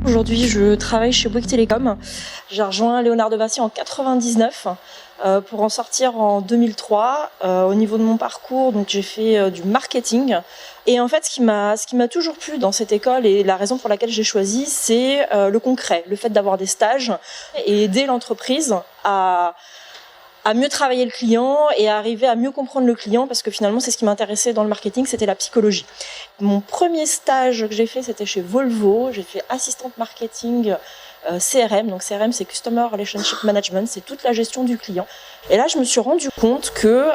Aujourd'hui, je travaille chez Bouygues Telecom. J'ai rejoint Léonard de Vinci en 99 pour en sortir en 2003. Au niveau de mon parcours, donc j'ai fait du marketing. Et en fait, ce qui m'a toujours plu dans cette école et la raison pour laquelle j'ai choisi, c'est le concret, le fait d'avoir des stages et aider l'entreprise à mieux travailler le client et à arriver à mieux comprendre le client, parce que finalement c'est ce qui m'intéressait dans le marketing, c'était la psychologie. Mon premier stage que j'ai fait, c'était chez Volvo. J'ai fait assistante marketing CRM. Donc CRM, c'est Customer Relationship Management, c'est toute la gestion du client. Et là je me suis rendu compte que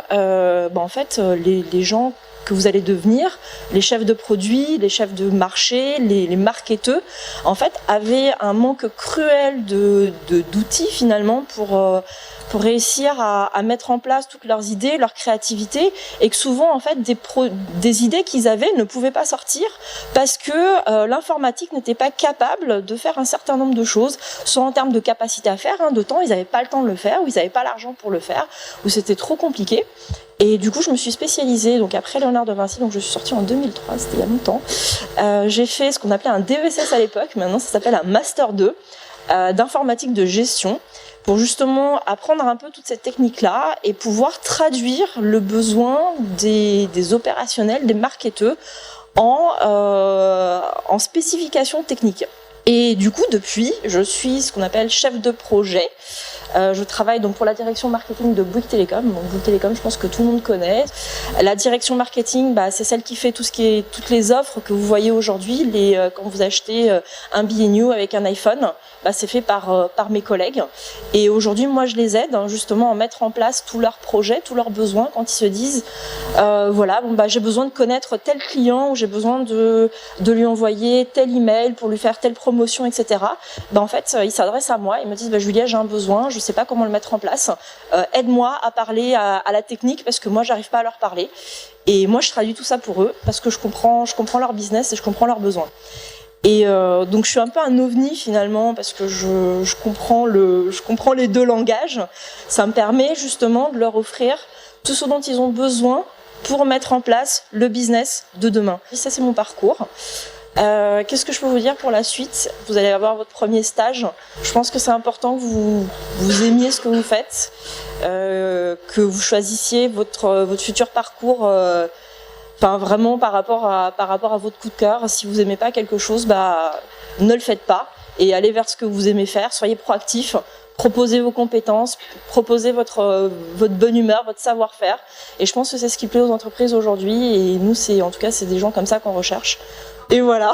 en fait les gens que vous allez devenir, les chefs de produits, les chefs de marché, les marketeurs, en fait, avaient un manque cruel d'outils finalement pour réussir à mettre en place toutes leurs idées, leur créativité, et que souvent en fait des idées qu'ils avaient ne pouvaient pas sortir parce que l'informatique n'était pas capable de faire un certain nombre de choses, soit en termes de capacité à faire, de temps, ils n'avaient pas le temps de le faire, ou ils n'avaient pas l'argent pour le faire, ou c'était trop compliqué. Et du coup, je me suis spécialisée, donc après Léonard de Vinci, donc je suis sortie en 2003, c'était il y a longtemps. J'ai fait ce qu'on appelait un DESS à l'époque, maintenant ça s'appelle un Master 2 d'informatique de gestion, pour justement apprendre un peu toute cette technique-là et pouvoir traduire le besoin des opérationnels, des marketeurs en spécifications techniques. Et du coup, depuis, je suis ce qu'on appelle chef de projet. Je travaille donc pour la direction marketing de Bouygues Telecom. Donc Bouygues Telecom, je pense que tout le monde connaît. La direction marketing, c'est celle qui fait toutes les offres que vous voyez aujourd'hui. Quand vous achetez un billet new avec un iPhone, c'est fait par mes collègues. Et aujourd'hui, moi, je les aide justement à mettre en place tous leurs projets, tous leurs besoins, quand ils se disent j'ai besoin de connaître tel client, ou j'ai besoin de lui envoyer tel email pour lui faire telle promotion, etc. En fait, ils s'adressent à moi, ils me disent Julia, j'ai un besoin, je sais pas comment le mettre en place, aide-moi à parler à la technique parce que moi j'arrive pas à leur parler. Et moi je traduis tout ça pour eux parce que je comprends leur business et je comprends leurs besoins. Et donc je suis un peu un ovni finalement parce que je comprends les deux langages. Ça me permet justement de leur offrir tout ce dont ils ont besoin pour mettre en place le business de demain. Et ça, c'est mon parcours. Qu'est-ce que je peux vous dire pour la suite? Vous allez avoir votre premier stage. Je pense que c'est important que vous aimiez ce que vous faites, que vous choisissiez votre futur parcours vraiment par rapport à votre coup de cœur. Si vous n'aimez pas quelque chose, ne le faites pas et allez vers ce que vous aimez faire. Soyez proactif. Proposez vos compétences, proposez votre bonne humeur, votre savoir-faire. Et je pense que c'est ce qui plaît aux entreprises aujourd'hui. Et nous, en tout cas, c'est des gens comme ça qu'on recherche. Et voilà.